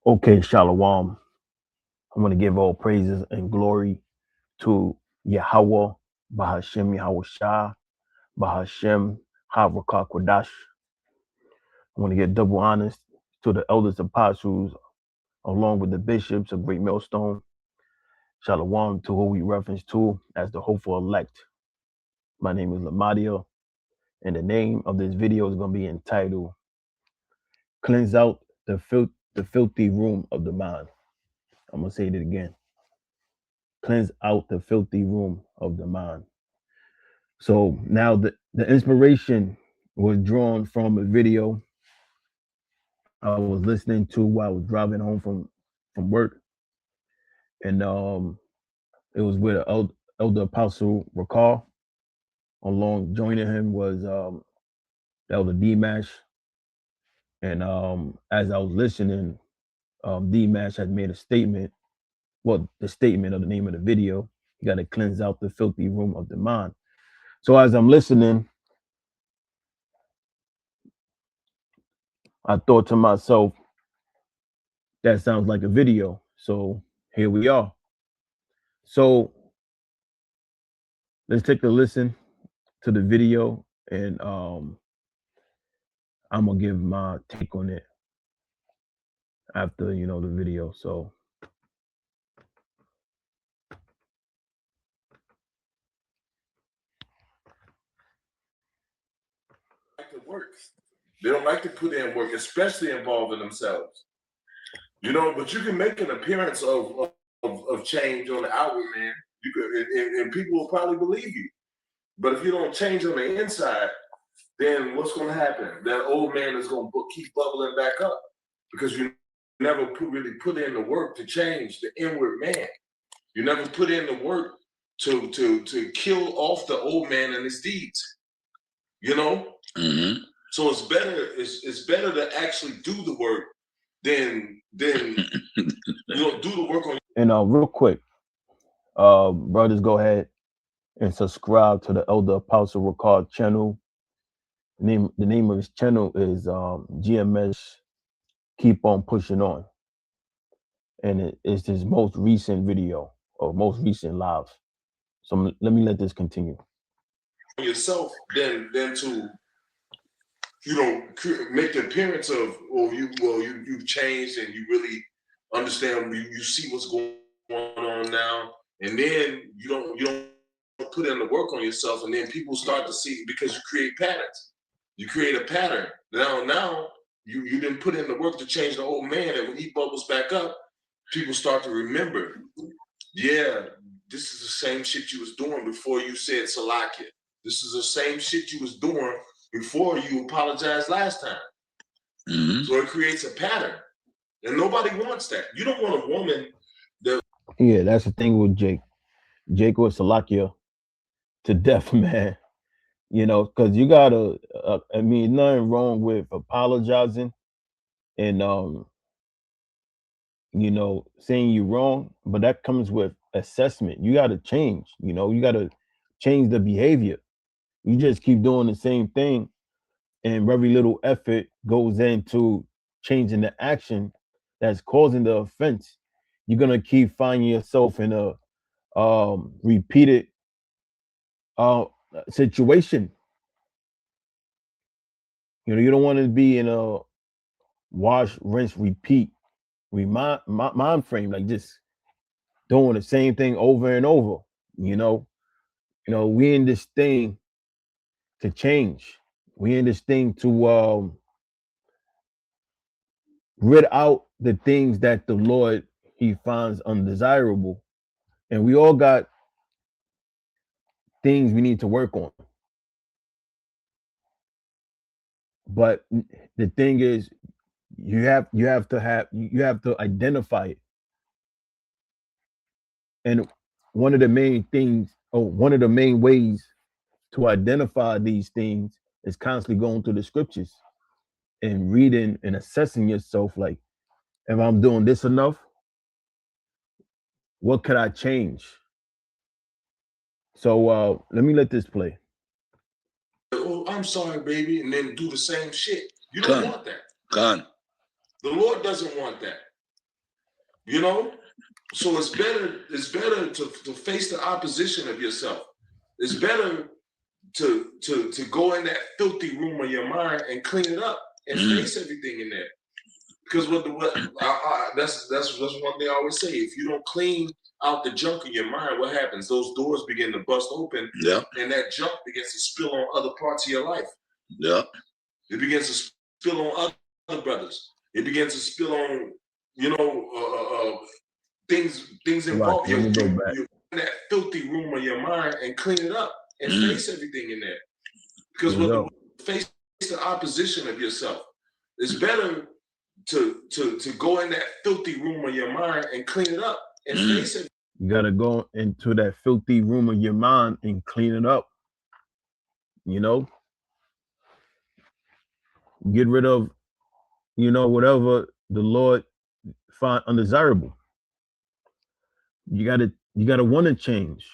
Okay, Shalom. I want to give all praises and glory to Yahweh, Bahashem Yahweh Shah, Bahashem Havrakah Kodash. I want to get double honors to the elders apostles, along with the bishops of Great Millstone. Shalom to who we reference to as the hopeful elect. My name is Lamadia, and the name of this video is going to be entitled Cleanse Out the Filthy Room of the Mind. I'm going to say it again. Cleanse out the filthy room of the mind. So now the inspiration was drawn from a video I was listening to while I was driving home from work. And it was with Elder Apostle Rakal. Along joining him was Elder D-Mash. And as I was listening, D-Mash had made a statement. Well, the statement of the name of the video, you got to cleanse out the filthy room of the mind. So as I'm listening, I thought to myself, that sounds like a video. So here we are. So let's take a listen to the video, and I'm gonna give my take on it after the video. So like to work. They don't like to put in work, especially involving themselves. But you can make an appearance of change on the outward, man. You could, and people will probably believe you. But if you don't change on the inside, then what's going to happen? That old man is going to keep bubbling back up because you never really put in the work to change the inward man. You never put in the work to kill off the old man and his deeds. Mm-hmm. So it's better to actually do the work than do the work on. And real quick, brothers, go ahead and subscribe to the Elder Apostle Ricard channel. The name of his channel is GMS Keep On Pushing On, and it's his most recent video or most recent live. So let me let this continue. Yourself, then to make the appearance of you've changed and you really understand. You see what's going on now, and then you don't put in the work on yourself, and then people start to see because you create patterns. You create a pattern. Now you didn't put in the work to change the old man, and when he bubbles back up, people start to remember. Yeah, this is the same shit you was doing before you said Salakia. This is the same shit you was doing before you apologized last time. Mm-hmm. So it creates a pattern, and nobody wants that. You don't want a woman that. Yeah, that's the thing with Jake. Jake was Salakia to death, man. Because you gotta. Nothing wrong with apologizing and saying you're wrong, but that comes with assessment. You gotta change. You gotta change the behavior. You just keep doing the same thing, and very little effort goes into changing the action that's causing the offense. You're gonna keep finding yourself in a repeated situation. You don't want to be in a wash, rinse, repeat mind frame, like just doing the same thing over and over. We in this thing to change. We in this thing to rid out the things that the Lord he finds undesirable. And we all got things we need to work on. But the thing is, you have to identify it. And one of the main things, or one of the main ways to identify these things is constantly going through the scriptures and reading and assessing yourself, like, if I'm doing this enough, what could I change? So let me let this play. Oh, I'm sorry, baby, and then do the same shit. You don't want that. Gone. The Lord doesn't want that. You know, so it's better to face the opposition of yourself. It's better to go in that filthy room of your mind and clean it up and face everything in there. Because that's one thing I always say. If you don't clean out the junk in your mind, what happens? Those doors begin to bust open, and that junk begins to spill on other parts of your life. It begins to spill on other brothers. It begins to spill on, things involved. Let me go back. You in that filthy room of your mind and clean it up and face everything in there. Because face the opposition of yourself. It's better to go in that filthy room of your mind and clean it up and face it. You gotta go into that filthy room of your mind and clean it up. You know, get rid of, whatever the Lord find undesirable. You gotta want to change.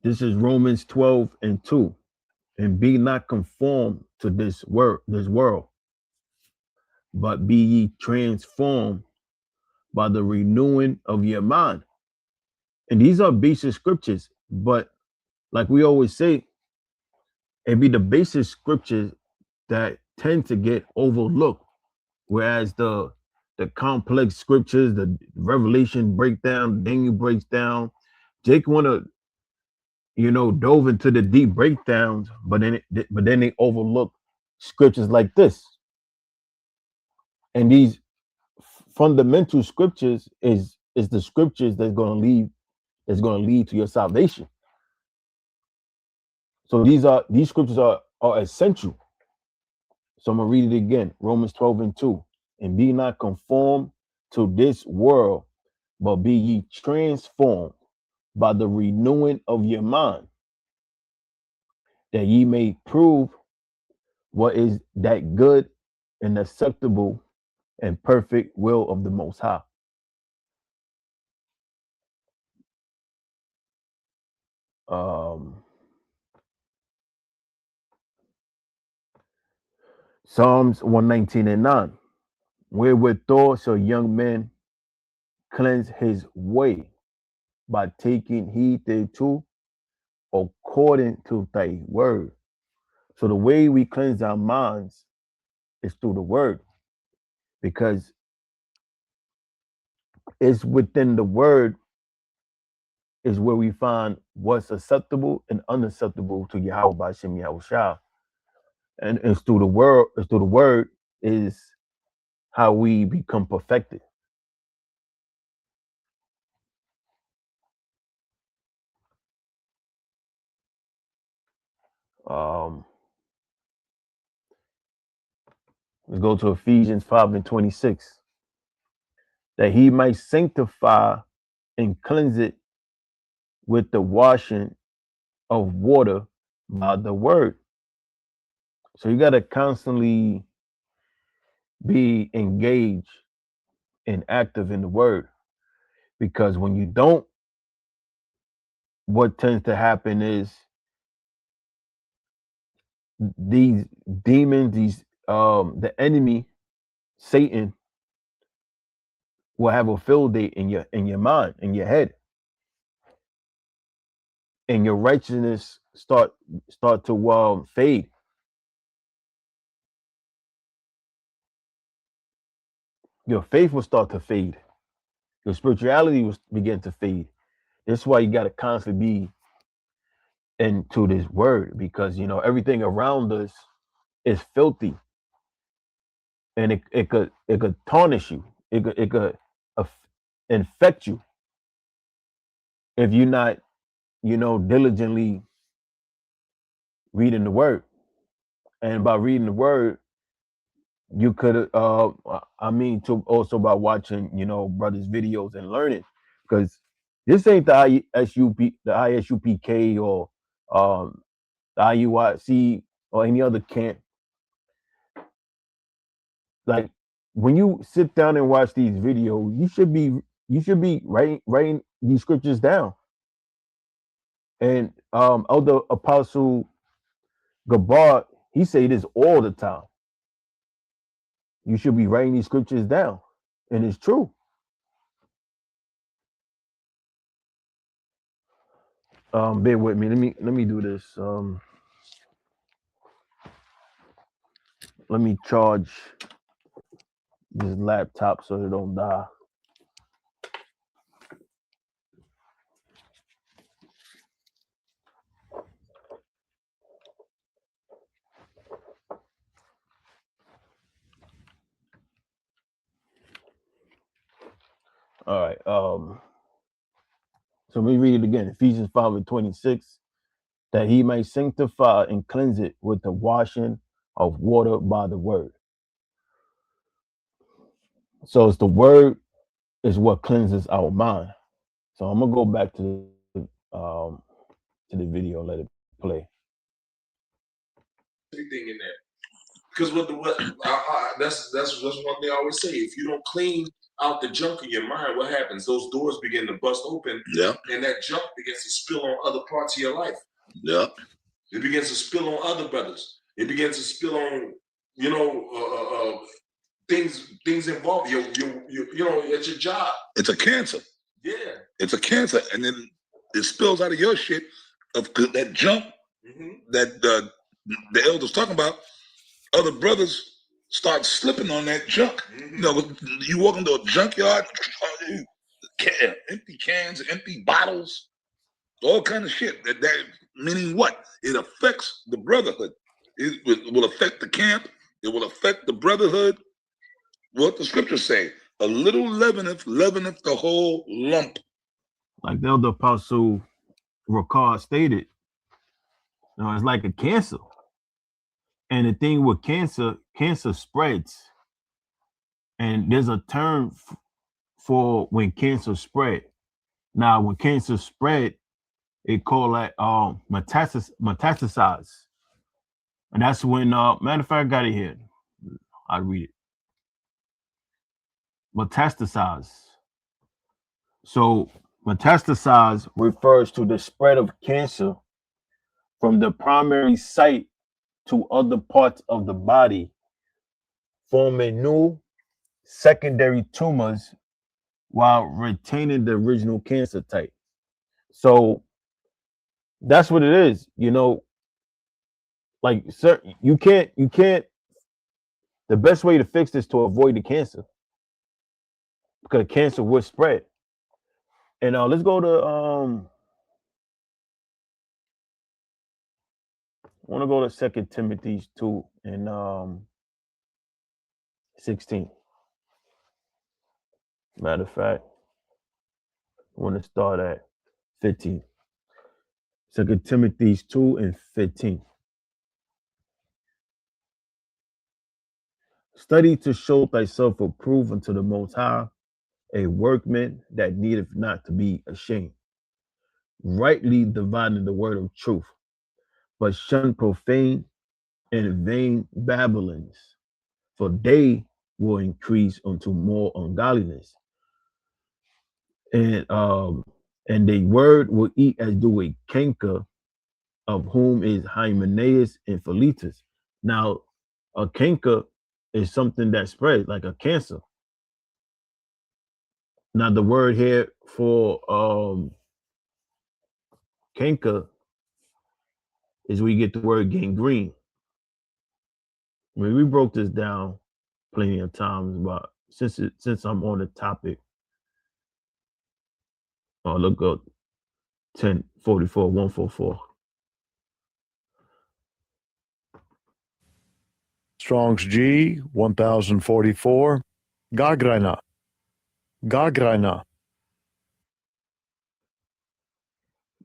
This is Romans 12:2. And be not conformed to this world, but be ye transformed by the renewing of your mind. And these are basic scriptures, but like we always say, it be the basic scriptures that tend to get overlooked, whereas the complex scriptures, the Revelation breakdown, Daniel breaks down. Jake wanna, dove into the deep breakdowns, but then they overlook scriptures like this. And these fundamental scriptures is the scriptures that's going to lead to your salvation. So these scriptures are essential. So I'm gonna read it again. Romans 12:2. And be not conformed to this world, but be ye transformed by the renewing of your mind, that ye may prove what is that good and acceptable and perfect will of the Most High. Psalms 119:9. Wherewithal shall young men cleanse his way, by taking heed thereto, according to thy word. So the way we cleanse our minds is through the word, because it's within the word is where we find what's acceptable and unacceptable to Yahweh B'Shem Yahushua. And it's through the word is how we become perfected. Let's go to Ephesians 5:26. That he might sanctify and cleanse it with the washing of water by the word. So you got to constantly be engaged and active in the word, because when you don't, what tends to happen is these demons, the enemy, Satan, will have a field day in your mind, in your head, and your righteousness start to fade. Your faith will start to fade. Your spirituality will begin to fade. That's why you got to constantly be into this word, because everything around us is filthy, and it could tarnish you. It could infect you if you're not diligently reading the word. And by reading the word, you could to also by watching brothers videos and learning, because this ain't the ISUPK or the IUIC or any other camp. Like, when you sit down and watch these videos, you should be writing these scriptures down. And Elder Apostle Gabar, he say this all the time. You should be writing these scriptures down, and it's true. Bear with me. Let me do this. Let me charge this laptop so it don't die. All right. So let me read it again. Ephesians 5:26, that he may sanctify and cleanse it with the washing of water by the word. So it's the word is what cleanses our mind. So I'm gonna go back to the video, let it play. Everything in there. Because that's one thing I always say. If you don't clean out the junk in your mind, what happens? Those doors begin to bust open. Yeah. And that junk begins to spill on other parts of your life. Yeah. It begins to spill on other brothers. It begins to spill on, things involved you at your job. It's a cancer. Yeah. It's a cancer, and then it spills out of your shit of that junk that the elders talking about. Other brothers start slipping on that junk. You know, you walk into a junkyard, empty cans, empty bottles, all kind of shit. That meaning what? It affects the brotherhood. It will affect the camp. It will affect the brotherhood. What the scriptures say: a little leaveneth the whole lump. Like the elder apostle Ricard stated, it's like a cancer. And the thing with cancer spreads. And there's a term for when cancer spread. Now, when cancer spread, it called like metastasize. And that's when matter of fact, I got it here. I'll read it. Metastasize. So metastasize refers to the spread of cancer from the primary site to other parts of the body, forming new secondary tumors while retaining the original cancer type. So that's what it is, like, sir, you can't the best way to fix this to avoid the cancer, because cancer will spread. And let's go to I want to go to 2 Timothy 2 and 16. Matter of fact, I want to start at 15. 2 Timothy 2 and 15. Study to show thyself approved unto the Most High, a workman that needeth not to be ashamed, rightly dividing the word of truth, but shun profane and vain babblings, for they will increase unto more ungodliness. And the word will eat as do a canker, of whom is Hymenaeus and Philetus. Now, a canker is something that spreads like a cancer. Now, the word here for canker is where you get the word gangrene. I mean, we broke this down plenty of times, but since I'm on the topic, look up 1044 144. Strong's G 1044. Gagrana.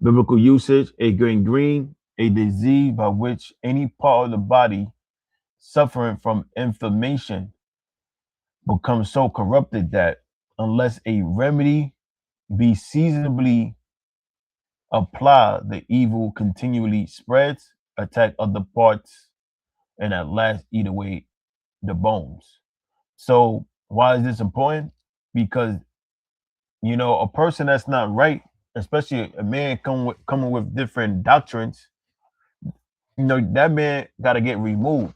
Biblical usage: a gangrene, a disease by which any part of the body suffering from inflammation becomes so corrupted that unless a remedy be seasonably applied, the evil continually spreads, attack other parts, and at last eat away the bones. So why is this important? Because a person that's not right, especially a man coming with different doctrines, that man got to get removed.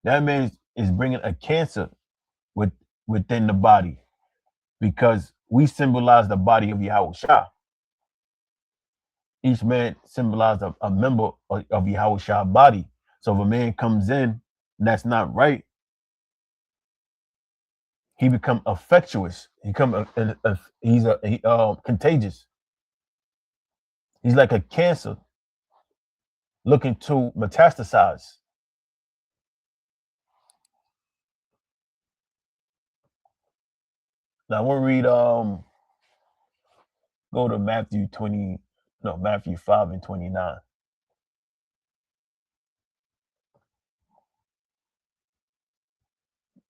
That man is bringing a cancer within the body, because we symbolize the body of Yahweh Shah. Each man symbolizes a member of Yahweh Shah body. So if a man comes in that's not right, he become affectuous. He become contagious. He's like a cancer looking to metastasize. Now I want to read go to Matthew 5 and 29.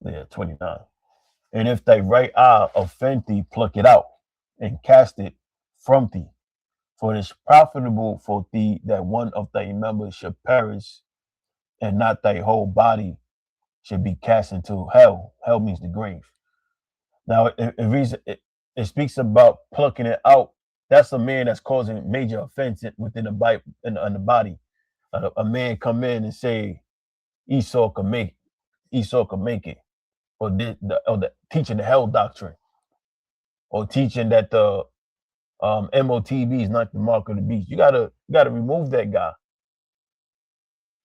Yeah, 29. And if thy right eye offend thee, pluck it out and cast it from thee. For it is profitable for thee that one of thy members should perish, and not thy whole body should be cast into hell. Hell means the grave. Now, it speaks about plucking it out. That's a man that's causing major offense within the body, in the body. A man come in and say Esau can make it, or the teaching the hell doctrine, or teaching that the MOTB is not the mark of the beast. You gotta remove that guy,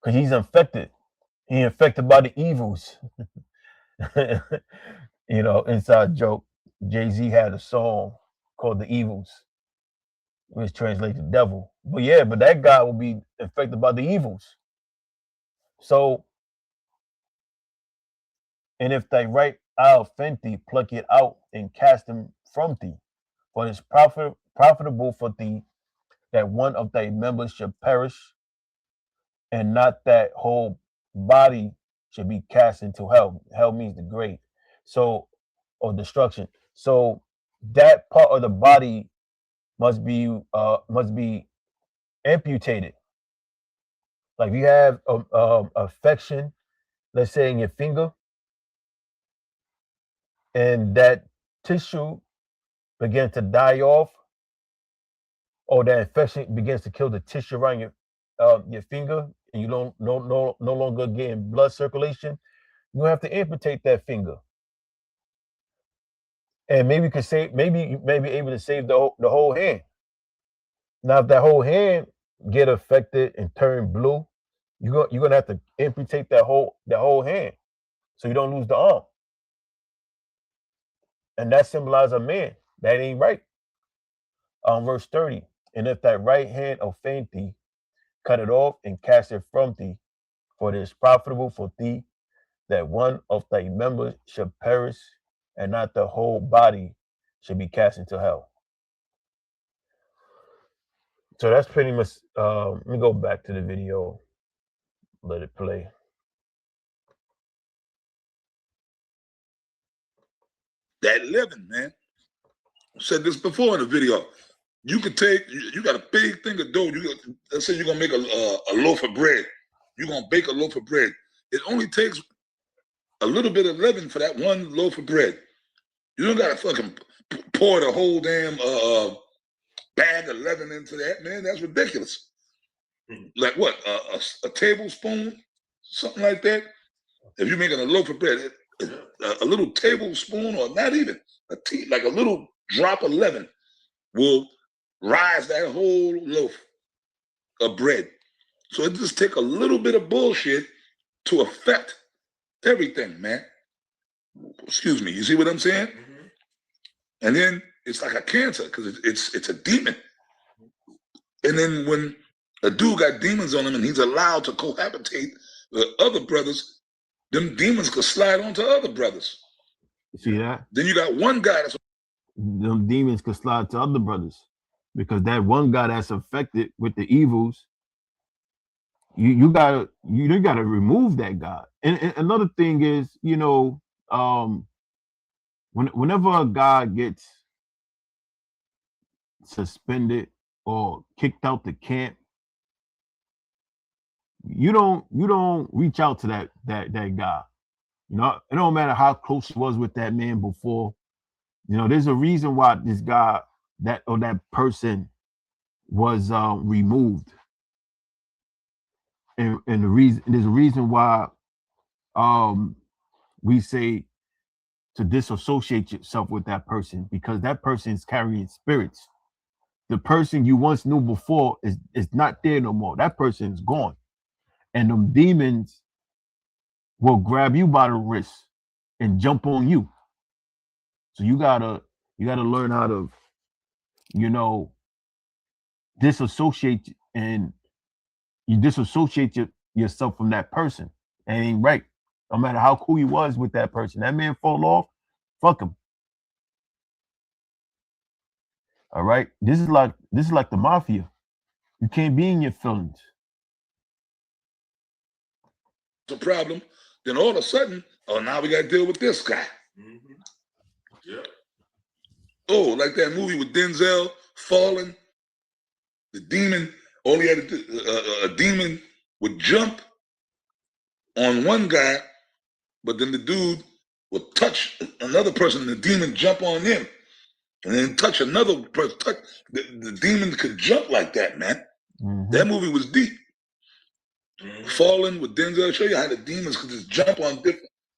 because he's infected. He infected by the evils. You know, inside joke. Jay-Z had a song called "The Evils," which translates to devil. But yeah, but that guy will be infected by the evils. So, and if thy right eye offend thee, pluck it out and cast him from thee. For it is profitable for thee that one of thy members should perish, and not that whole body should be cast into hell. Hell means the grave. So, or destruction. So that part of the body must be amputated. Like if you have affection, let's say in your finger, and that tissue begins to die off, or that infection begins to kill the tissue around your finger, and you don't no longer getting blood circulation, you have to amputate that finger. And maybe you could say, maybe you may be able to save the whole hand. Now, if that whole hand get affected and turn blue, you're gonna have to amputate that whole hand, so you don't lose the arm. And that symbolizes a man. That ain't right. Verse 30. And if thy right hand offend thee, cut it off and cast it from thee, for it is profitable for thee that one of thy members should perish, and not the whole body should be cast into hell. So that's pretty much, let me go back to the video, let it play. That living, man. I said this before in the video. You could take, you got a big thing of dough. Let's say you're gonna make a loaf of bread. You're gonna bake a loaf of bread. It only takes a little bit of leaven for that one loaf of bread. You don't gotta fucking pour the whole damn bag of leaven into that, man. That's ridiculous. Like what? A tablespoon, something like that. If you're making a loaf of bread, a little tablespoon, or not even a tea, like a little drop of leaven will rise that whole loaf of bread. So it just take a little bit of bullshit to affect everything, man. Excuse me. You see what I'm saying? Mm-hmm. And then it's like a cancer, because it's a demon. And then when a dude got demons on him and he's allowed to cohabitate with other brothers, them demons could slide onto other brothers. See that? Then you got one guy that's... Them demons could slide to other brothers, because that one guy that's affected with the evils, you gotta remove that guy. And another thing is, you know, whenever a guy gets suspended or kicked out the camp, you don't reach out to that guy. You know, it don't matter how close he was with that man before. You know, there's a reason why this guy, that person was removed. And there's a reason why we say to disassociate yourself with that person because that person is carrying spirits. The person you once knew before is not there no more. That person is gone. And them demons will grab you by the wrist and jump on you. So you gotta learn how to, disassociate, and you disassociate yourself from that person. That ain't right. No matter how cool you was with that person, that man fall off, fuck him. All right. This is like the mafia. You can't be in your feelings. a problem, then all of a sudden, oh, now we got to deal with this guy. Mm-hmm. Yeah. Oh, like that movie with Denzel, Fallen. The demon, all he had to do, a demon would jump on one guy, but then the dude would touch another person, and the demon jump on him, and then touch another person. The demon could jump like that, man. Mhm. That movie was deep. Mm-hmm. Fallen with Denzel, show you how the demons could just jump on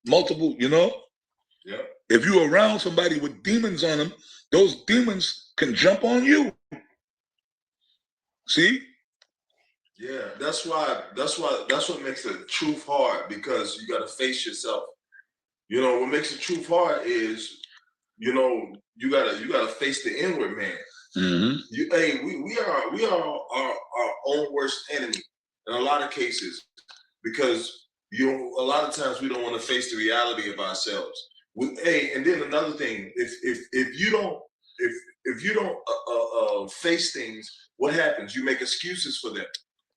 multiple, Yeah. If you're around somebody with demons on them, those demons can jump on you. See? Yeah, that's what makes the truth hard, because you got to face yourself. What makes the truth hard is, you gotta face the inward man. Mm-hmm. We are our own worst enemy in a lot of cases, because a lot of times we don't want to face the reality of ourselves. And then another thing, if you don't face things, what happens? You make excuses for them.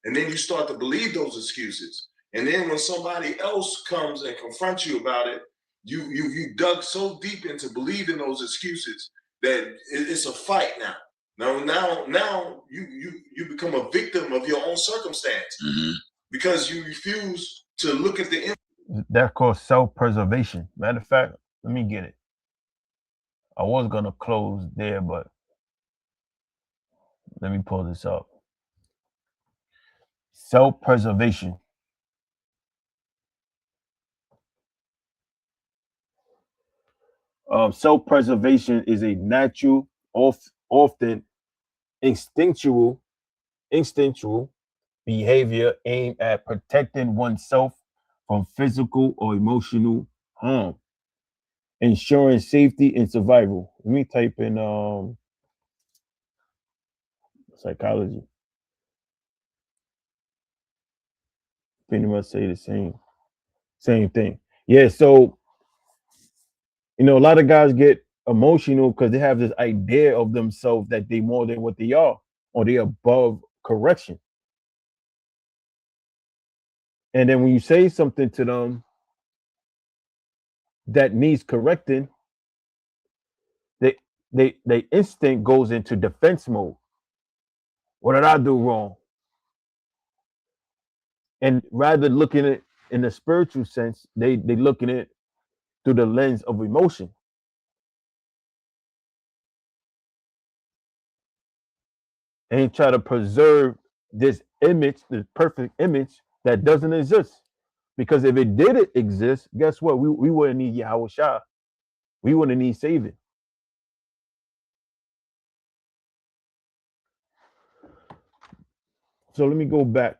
And then you start to believe those excuses. And then when somebody else comes and confronts you about it, you dug so deep into believing those excuses that it's a fight now. Now you become a victim of your own circumstance, Mm-hmm. because you refuse to look at the. That's called self-preservation. Matter of fact, let me get it. I was gonna close there, but let me pull this up. Self-preservation. Self-preservation is a natural, often instinctual behavior aimed at protecting oneself from physical or emotional harm, ensuring safety and survival. Let me type in psychology. Pretty much say the same thing. Yeah, so a lot of guys get emotional because they have this idea of themselves that they more than what they are, or they're above correction. And then when you say something to them that needs correcting, they instinct goes into defense mode. What did I do wrong? And rather than looking at it in the spiritual sense, they looking at it through the lens of emotion. And try to preserve this image, this perfect image that doesn't exist. Because if it did exist, guess what? We wouldn't need Yahweh Shah. We wouldn't need saving. So let me go back.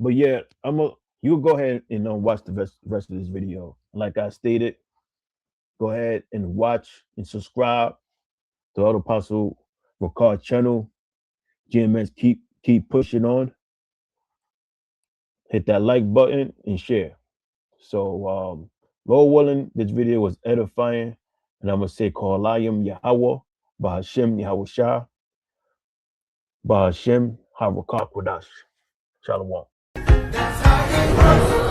But yeah, you go ahead and watch the rest of this video. Like I stated, go ahead and watch and subscribe to Auto Apostle Ricard channel. GMS keep pushing on. Hit that like button and share. So Lord willing, this video was edifying. And I'm gonna say Kohalayim Yahweh, Bahashem Yahweh Shah, Bahashem Harakah Kodash. Shalom. That's how it works.